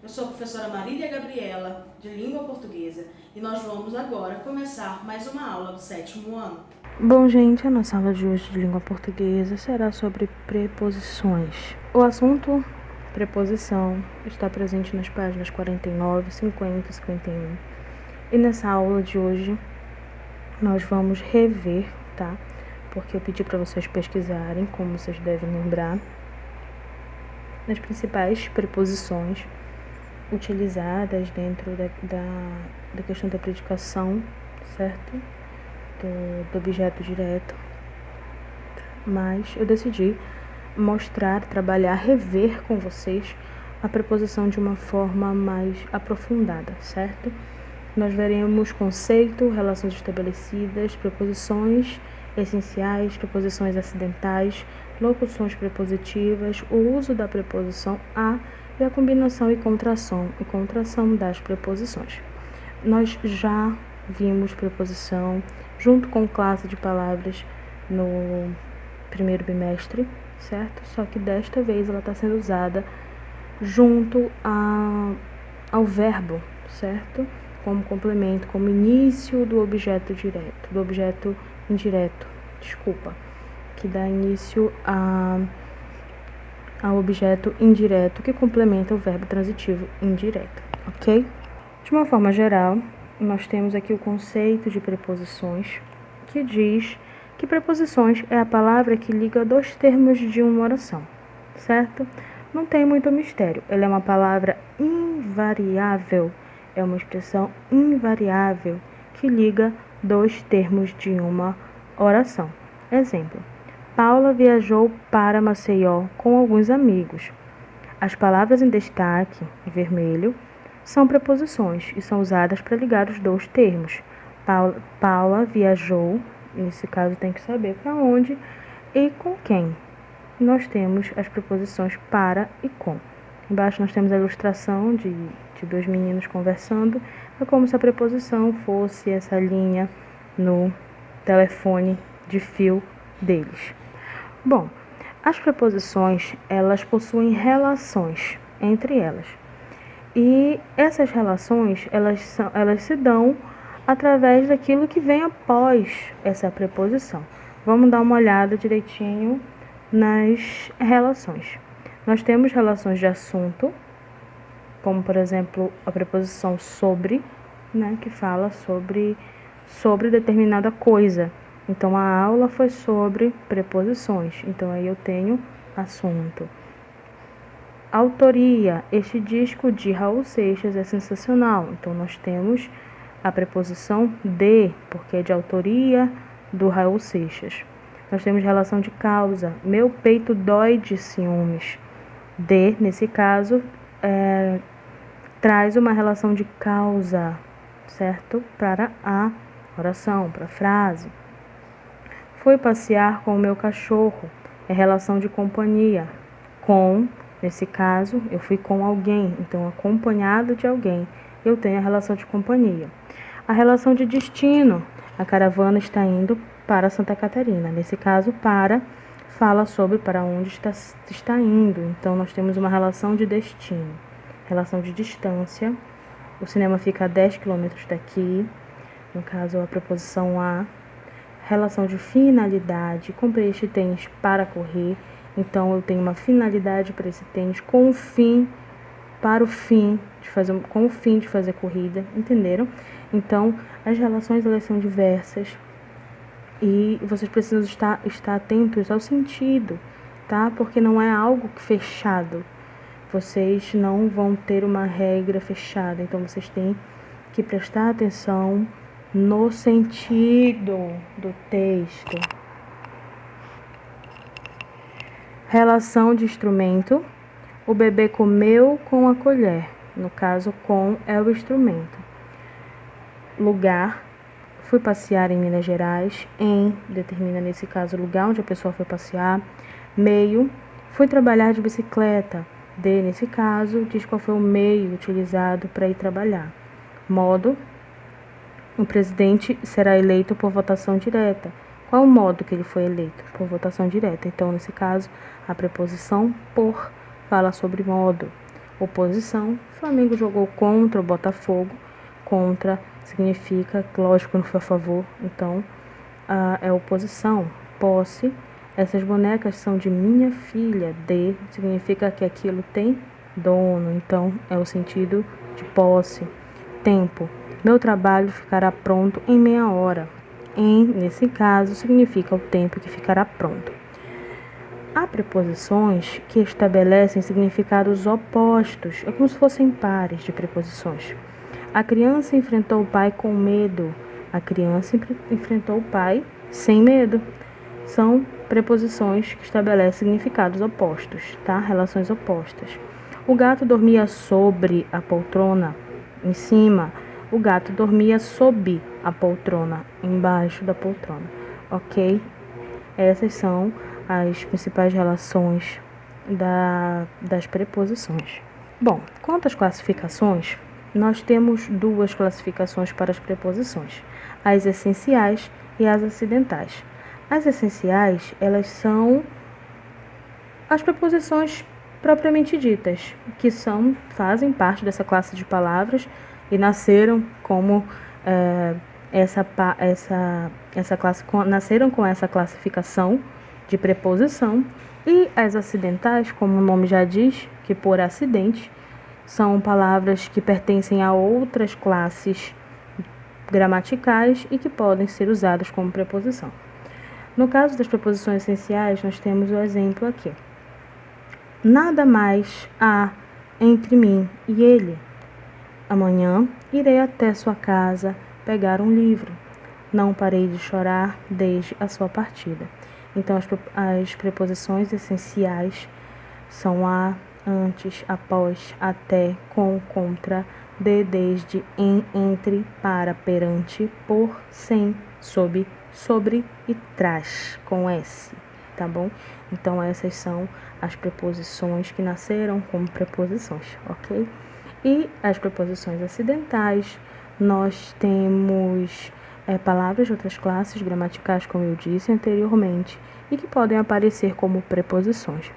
Eu sou a professora Marília Gabriela, de Língua Portuguesa, e nós vamos agora começar mais uma aula do 7º ano. Bom, gente, a nossa aula de hoje de língua portuguesa será sobre preposições. O assunto preposição está presente nas páginas 49, 50 e 51. E nessa aula de hoje nós vamos rever, tá? Porque eu pedi para vocês pesquisarem, como vocês devem lembrar, as principais preposições utilizadas dentro da questão da predicação, certo? Do objeto direto. Mas eu decidi mostrar, trabalhar, rever com vocês a preposição de uma forma mais aprofundada, certo? Nós veremos conceito, relações estabelecidas, preposições essenciais, preposições acidentais, locuções prepositivas, o uso da preposição a e a combinação e contração das preposições. Nós já vimos preposição junto com classe de palavras no primeiro bimestre, certo? Só que desta vez ela está sendo usada junto ao verbo, certo? Como complemento, como início do objeto direto, do objeto indireto, que dá início ao objeto indireto que complementa o verbo transitivo indireto, ok? De uma forma geral, nós temos aqui o conceito de preposições, que diz que preposições é a palavra que liga dois termos de uma oração, certo? Não tem muito mistério. Ela é uma palavra invariável, é uma expressão invariável que liga dois termos de uma oração. Exemplo: Paula viajou para Maceió com alguns amigos. As palavras em destaque, em vermelho, são preposições e são usadas para ligar os dois termos. Paula viajou, nesse caso tem que saber para onde e com quem. Nós temos as preposições para e com. Embaixo nós temos a ilustração de dois meninos conversando. É como se a preposição fosse essa linha no telefone de fio deles. Bom, as preposições, elas possuem relações entre elas. E essas relações, elas se dão através daquilo que vem após essa preposição. Vamos dar uma olhada direitinho nas relações. Nós temos relações de assunto, como por exemplo a preposição sobre, né, que fala sobre determinada coisa. Então a aula foi sobre preposições. Então aí eu tenho assunto. Autoria, este disco de Raul Seixas é sensacional. Então nós temos a preposição de, porque é de autoria do Raul Seixas. Nós temos relação de causa. Meu peito dói de ciúmes. De, nesse caso, traz uma relação de causa, certo? Para a oração, para a frase. Fui passear com o meu cachorro. É relação de companhia. Com, nesse caso, eu fui com alguém. Então, acompanhado de alguém. Eu tenho a relação de companhia. A relação de destino. A caravana está indo para Santa Catarina. Nesse caso, fala sobre para onde está indo. Então, nós temos uma relação de destino. Relação de distância. O cinema fica a 10 quilômetros daqui. No caso, a preposição a. Relação de finalidade. Comprei este tênis para correr. Então, eu tenho uma finalidade para esse tênis com o fim de fazer corrida, entenderam? Então, as relações elas são diversas e vocês precisam estar atentos ao sentido, tá? Porque não é algo fechado. Vocês não vão ter uma regra fechada, então vocês têm que prestar atenção no sentido do texto. Relação de instrumento. O bebê comeu com a colher. No caso, com é o instrumento. Lugar. Fui passear em Minas Gerais. Em, determina nesse caso o lugar onde a pessoa foi passear. Meio. Fui trabalhar de bicicleta. De, nesse caso, diz qual foi o meio utilizado para ir trabalhar. Modo. O presidente será eleito por votação direta. Qual o modo que ele foi eleito? Por votação direta. Então, nesse caso, a preposição por fala sobre modo. oposição. Flamengo jogou contra o Botafogo. Contra significa, lógico, não foi a favor, então é oposição. Posse, essas bonecas são de minha filha. De significa que aquilo tem dono, então é o sentido de posse. Tempo, meu trabalho ficará pronto em meia hora. Em, nesse caso, significa o tempo que ficará pronto. Há preposições que estabelecem significados opostos, é como se fossem pares de preposições. A criança enfrentou o pai com medo. A criança enfrentou o pai sem medo. São preposições que estabelecem significados opostos, tá? Relações opostas. O gato dormia sobre a poltrona, em cima. O gato dormia sob a poltrona, embaixo da poltrona, ok? Essas são as principais relações das preposições. Bom, quanto às classificações, nós temos duas classificações para as preposições, as essenciais e as acidentais. As essenciais, elas são as preposições propriamente ditas, que fazem parte dessa classe de palavras e nasceram como nasceram com essa classificação de preposição. E as acidentais, como o nome já diz, que por acidente, são palavras que pertencem a outras classes gramaticais e que podem ser usadas como preposição. No caso das preposições essenciais, nós temos o exemplo aqui. Nada mais há entre mim e ele. Amanhã irei até sua casa pegar um livro. Não parei de chorar desde a sua partida. Então, as preposições essenciais são a, antes, após, até, com, contra, de, desde, em, entre, para, perante, por, sem, sob, sobre e trás, com S, tá bom? Então, essas são as preposições que nasceram como preposições, ok? E as preposições acidentais, nós temos palavras de outras classes gramaticais, como eu disse anteriormente, e que podem aparecer como preposições.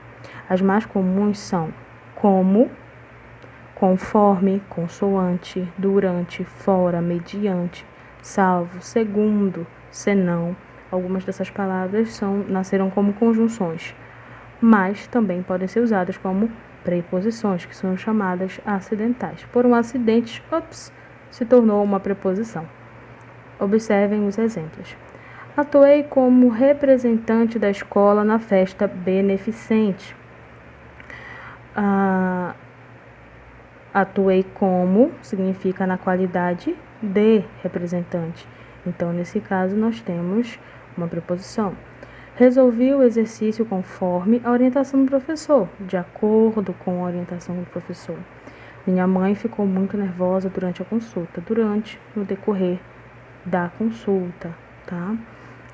As mais comuns são como, conforme, consoante, durante, fora, mediante, salvo, segundo, senão. Algumas dessas palavras nasceram como conjunções, mas também podem ser usadas como preposições, que são chamadas acidentais. Por um acidente, se tornou uma preposição. Observem os exemplos. Atuei como representante da escola na festa beneficente. Atuei como significa na qualidade de representante. Então, nesse caso, nós temos uma preposição. Resolvi o exercício conforme a orientação do professor, de acordo com a orientação do professor. Minha mãe ficou muito nervosa durante a consulta, no decorrer da consulta, tá?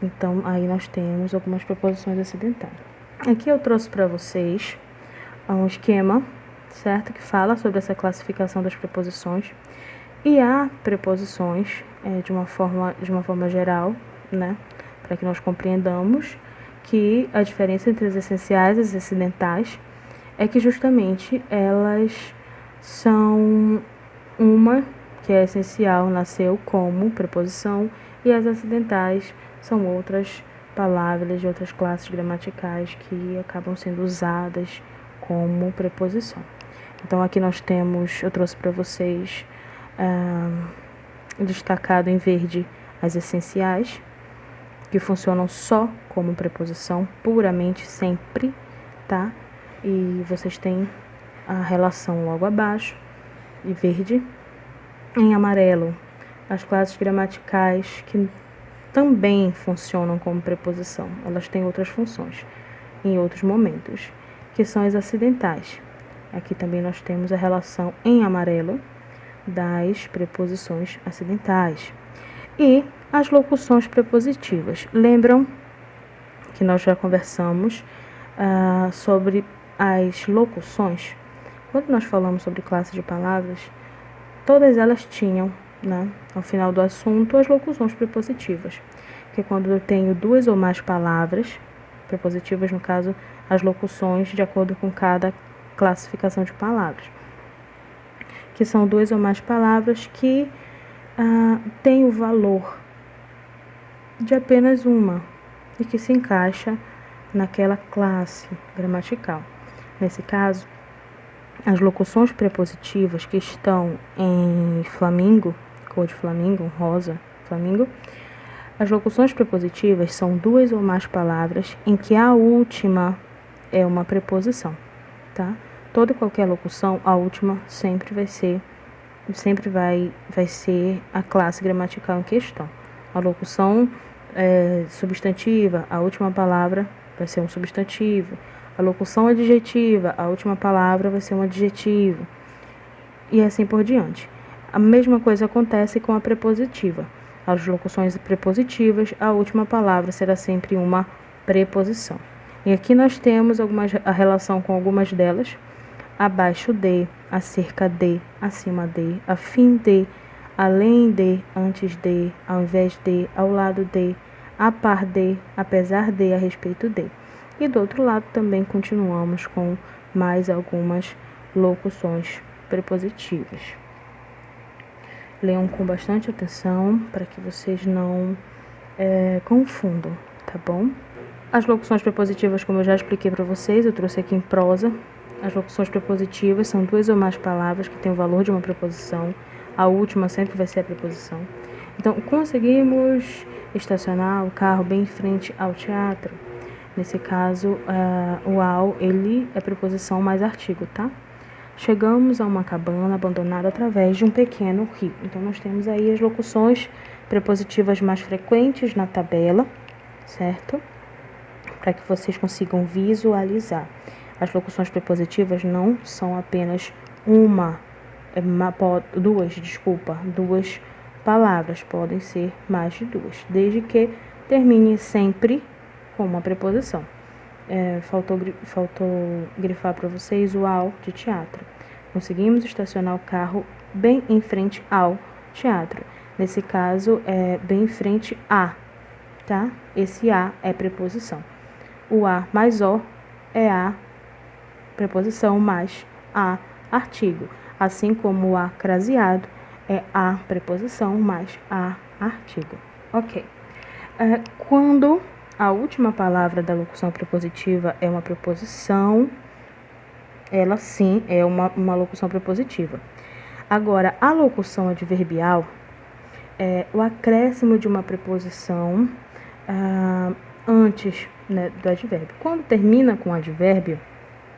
Então, aí nós temos algumas preposições acidentais. Aqui eu trouxe para vocês um esquema, certo? Que fala sobre essa classificação das preposições. E há preposições de uma forma geral, né? Para que nós compreendamos que a diferença entre as essenciais e as acidentais é que justamente elas são uma que é essencial, nasceu como preposição, e as acidentais são outras palavras de outras classes gramaticais que acabam sendo usadas como preposição. Então aqui eu trouxe para vocês destacado em verde as essenciais, que funcionam só como preposição, puramente sempre, tá? E vocês têm a relação logo abaixo, e verde. Em amarelo, as classes gramaticais que também funcionam como preposição. Elas têm outras funções em outros momentos, que são as acidentais. Aqui também nós temos a relação em amarelo das preposições acidentais. E as locuções prepositivas. Lembram que nós já conversamos sobre as locuções? Quando nós falamos sobre classe de palavras, todas elas tinham, né, ao final do assunto, as locuções prepositivas, que é quando eu tenho duas ou mais palavras prepositivas, no caso, as locuções de acordo com cada classificação de palavras. que são duas ou mais palavras que têm o valor de apenas uma e que se encaixa naquela classe gramatical. Nesse caso, as locuções prepositivas que estão em flamingo, cor de flamingo, rosa, flamingo, as locuções prepositivas são duas ou mais palavras em que a última é uma preposição, tá? Toda e qualquer locução, a última sempre vai ser a classe gramatical em questão. A locução substantiva, a última palavra vai ser um substantivo. A locução adjetiva, a última palavra vai ser um adjetivo. E assim por diante. A mesma coisa acontece com a prepositiva. As locuções prepositivas, a última palavra será sempre uma preposição. E aqui nós temos a relação com algumas delas: abaixo de, acerca de, acima de, a fim de, além de, antes de, ao invés de, ao lado de, a par de, apesar de, a respeito de. E do outro lado também continuamos com mais algumas locuções prepositivas. Leiam com bastante atenção para que vocês não confundam, tá bom? As locuções prepositivas, como eu já expliquei para vocês, eu trouxe aqui em prosa. As locuções prepositivas são duas ou mais palavras que têm o valor de uma preposição. A última sempre vai ser a preposição. Então, conseguimos estacionar o carro bem em frente ao teatro. Nesse caso, o ao, ele é preposição mais artigo, tá? Chegamos a uma cabana abandonada através de um pequeno rio. Então, nós temos aí as locuções prepositivas mais frequentes na tabela, certo? Para que vocês consigam visualizar. As locuções prepositivas não são apenas duas palavras, podem ser mais de duas, desde que termine sempre com uma preposição. Faltou grifar para vocês o ao de teatro. Conseguimos estacionar o carro bem em frente ao teatro. Nesse caso, bem em frente a, tá? Esse a é preposição. O a mais o é a preposição mais a artigo. Assim como o a craseado é a preposição mais a artigo. Ok. Quando a última palavra da locução prepositiva é uma preposição, ela sim é uma locução prepositiva. Agora, a locução adverbial é o acréscimo de uma preposição antes, né, do advérbio. Quando termina com advérbio,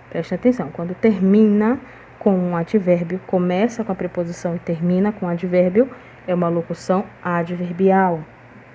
preste atenção, quando termina com um advérbio, começa com a preposição e termina com advérbio, é uma locução adverbial,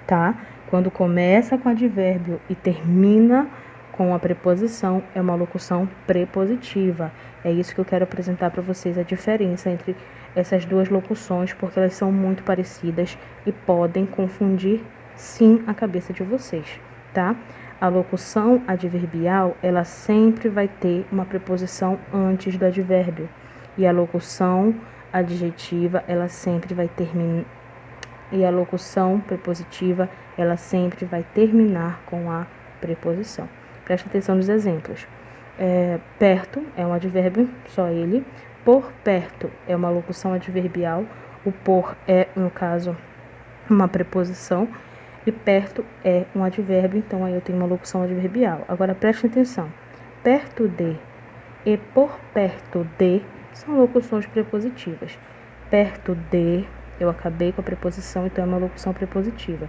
tá? Quando começa com advérbio e termina com a preposição, é uma locução prepositiva. É isso que eu quero apresentar para vocês, a diferença entre essas duas locuções, porque elas são muito parecidas e podem confundir, sim, a cabeça de vocês, tá? A locução adverbial, ela sempre vai ter uma preposição antes do advérbio. E a locução adjetiva, ela sempre vai terminar. E a locução prepositiva, ela sempre vai terminar com a preposição. Preste atenção nos exemplos. Perto é um advérbio, só ele. Por perto é uma locução adverbial. O por é, no caso, uma preposição. E perto é um advérbio, então aí eu tenho uma locução adverbial. Agora preste atenção. Perto de e por perto de são locuções prepositivas. Perto de, eu acabei com a preposição, então é uma locução prepositiva.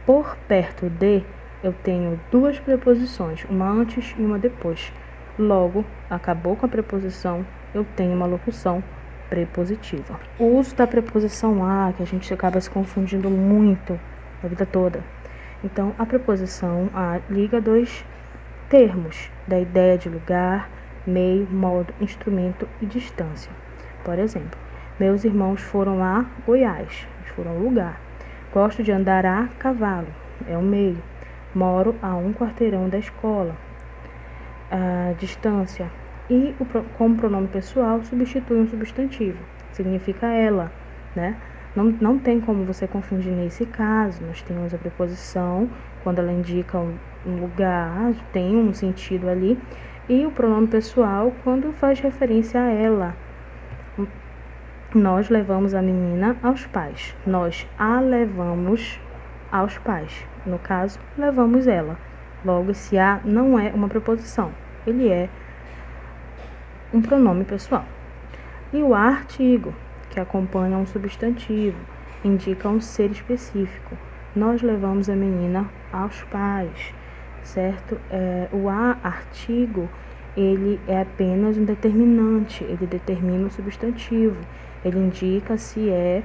Por perto de, eu tenho duas preposições, uma antes e uma depois. Logo, acabou com a preposição, eu tenho uma locução prepositiva. O uso da preposição a, que a gente acaba se confundindo muito a vida toda. Então, a preposição a liga dois termos da ideia de lugar, meio, modo, instrumento e distância. Por exemplo, meus irmãos foram a Goiás, eles foram ao lugar. Gosto de andar a cavalo, é o meio. Moro a 1 quarteirão da escola, a distância. E como pronome pessoal, substitui um substantivo, significa ela, né? Não tem como você confundir nesse caso. Nós temos a preposição, quando ela indica um lugar, tem um sentido ali. E o pronome pessoal, quando faz referência a ela. Nós levamos a menina aos pais. Nós a levamos aos pais. No caso, levamos ela. Logo, esse a não é uma preposição. Ele é um pronome pessoal. E o artigo, que acompanha um substantivo, indica um ser específico. Nós levamos a menina aos pais, certo? O artigo, ele é apenas um determinante, ele determina o substantivo, ele indica se é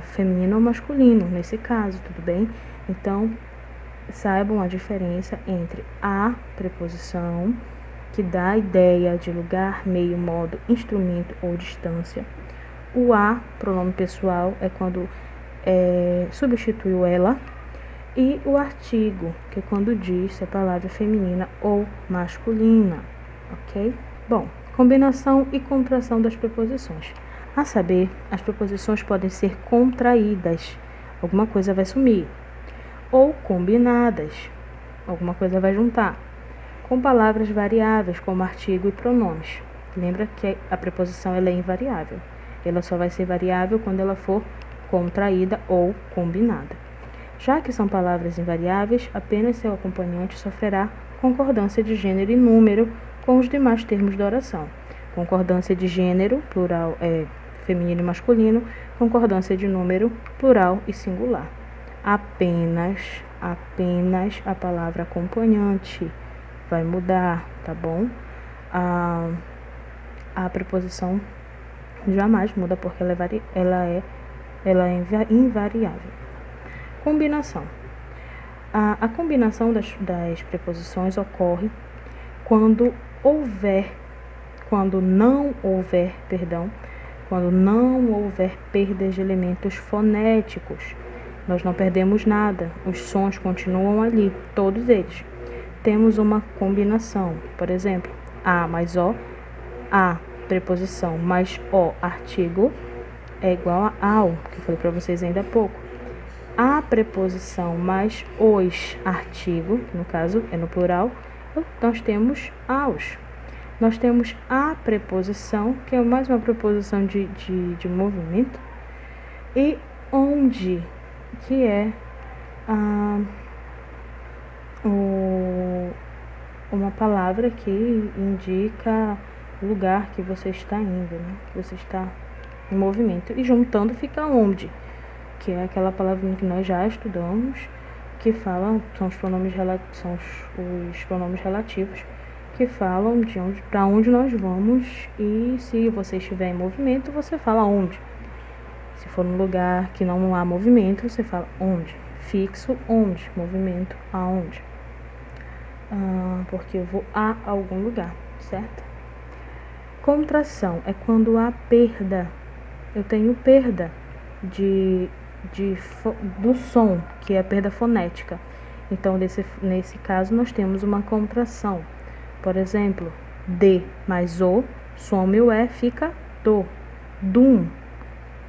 feminino ou masculino, nesse caso, tudo bem? Então, saibam a diferença entre a preposição, que dá a ideia de lugar, meio, modo, instrumento ou distância. O a, pronome pessoal, é quando substitui o ela. E o artigo, que é quando diz se a palavra é feminina ou masculina, ok? Bom, combinação e contração das preposições. A saber, as preposições podem ser contraídas, alguma coisa vai sumir, ou combinadas, alguma coisa vai juntar, com palavras variáveis, como artigo e pronomes. Lembra que a preposição ela é invariável. Ela só vai ser variável quando ela for contraída ou combinada. Já que são palavras invariáveis, apenas seu acompanhante sofrerá concordância de gênero e número com os demais termos da oração. Concordância de gênero, plural feminino e masculino, concordância de número, plural e singular. Apenas a palavra acompanhante vai mudar, tá bom? A preposição jamais muda porque ela é invariável. Combinação. A combinação das preposições ocorre quando não houver perdas de elementos fonéticos. Nós não perdemos nada, os sons continuam ali, todos eles. Temos uma combinação, por exemplo, a mais o, a preposição mais o artigo é igual a ao, que eu falei para vocês ainda há pouco. A preposição mais os artigo, que no caso é no plural, nós temos aos. Nós temos a preposição, que é mais uma preposição de movimento, e onde, que é uma palavra que indica o lugar que você está indo, né? Que você está em movimento. E juntando fica onde, que é aquela palavrinha que nós já estudamos, que falam, são os pronomes relativos, que falam de onde, para onde nós vamos, e se você estiver em movimento, você fala onde. Se for num lugar que não há movimento, você fala onde. Fixo, onde. Movimento, aonde. Porque eu vou a algum lugar, certo? Contração é quando há perda. Eu tenho perda do som, que é a perda fonética. Então, nesse caso, nós temos uma contração. Por exemplo, D mais O, some o E, fica do. Dum.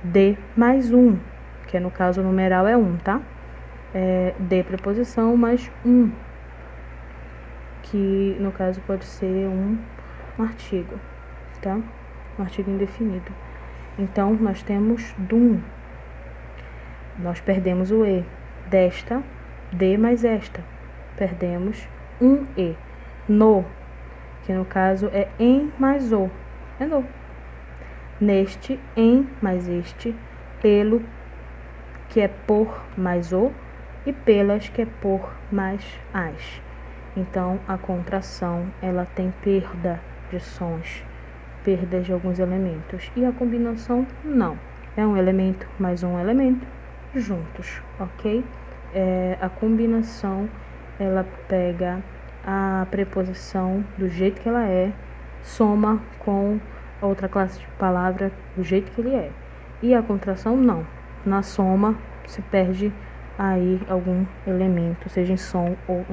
D mais um, que no caso o numeral é 1, tá? D preposição mais 1, que no caso pode ser um artigo, tá? Um artigo indefinido. Então, nós temos dum. Nós perdemos o E. Desta, D mais esta. Perdemos um E. No, que no caso é em mais o. É no. Neste, em mais este. Pelo, que é por mais o. E pelas, que é por mais as. Então, a contração, ela tem perda de sons, perdas de alguns elementos. E a combinação, não. É um elemento mais um elemento juntos, ok? A combinação, ela pega a preposição do jeito que ela é, soma com outra classe de palavra do jeito que ele é. E a contração, não. Na soma, se perde aí algum elemento, seja em som ou,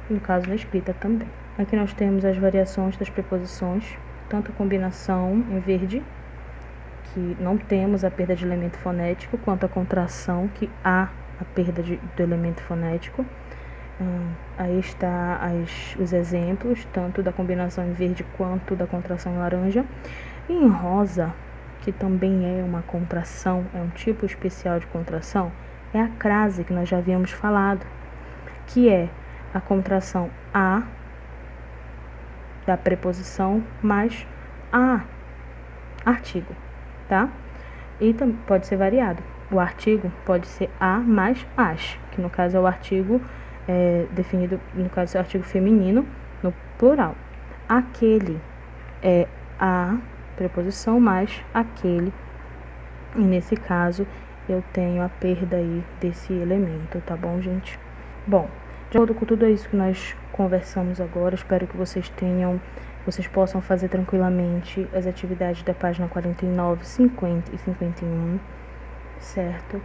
no caso, na escrita também. Aqui nós temos as variações das preposições, tanto a combinação em verde, que não temos a perda de elemento fonético, quanto a contração, que há a perda do elemento fonético. Aí está os exemplos, tanto da combinação em verde quanto da contração em laranja. E em rosa, que também é uma contração, é um tipo especial de contração, é a crase, que nós já havíamos falado, que é a contração a da preposição mais a artigo, tá? E pode ser variado. O artigo pode ser a mais as, que no caso é o artigo definido, no caso é o artigo feminino, no plural. Aquele é a preposição mais aquele, e nesse caso eu tenho a perda aí desse elemento, tá bom, gente? Bom, de acordo com tudo isso que nós conversamos agora, espero que vocês possam fazer tranquilamente as atividades da página 49, 50 e 51, certo?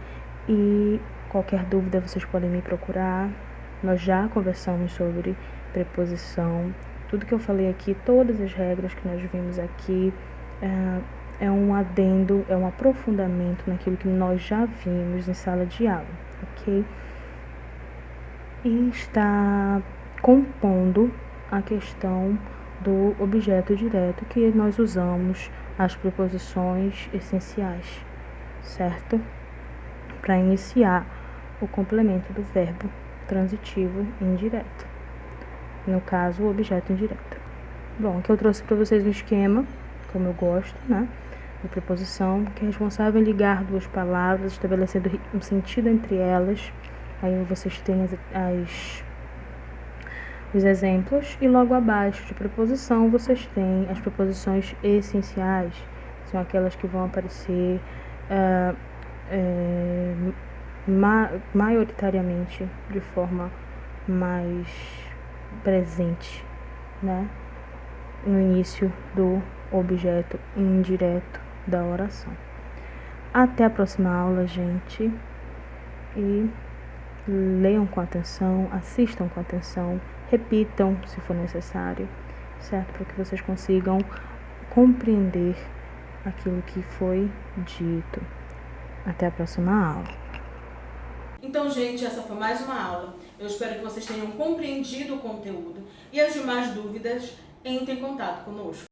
E qualquer dúvida vocês podem me procurar. Nós já conversamos sobre preposição. Tudo que eu falei aqui, todas as regras que nós vimos aqui, é um adendo, é um aprofundamento naquilo que nós já vimos em sala de aula, ok? E está compondo a questão do objeto direto, que nós usamos as preposições essenciais, certo? Para iniciar o complemento do verbo transitivo indireto, no caso, o objeto indireto. Bom, aqui eu trouxe para vocês um esquema, como eu gosto, né? De preposição, que é responsável em ligar duas palavras, estabelecendo um sentido entre elas. Aí vocês têm os exemplos, e logo abaixo de preposição vocês têm as preposições essenciais, são aquelas que vão aparecer maioritariamente de forma mais presente, né, no início do objeto indireto da oração. Até a próxima aula, gente, e leiam com atenção, assistam com atenção, repitam se for necessário, certo? Para que vocês consigam compreender aquilo que foi dito. Até a próxima aula. Então, gente, essa foi mais uma aula. Eu espero que vocês tenham compreendido o conteúdo e as demais dúvidas, entre em contato conosco.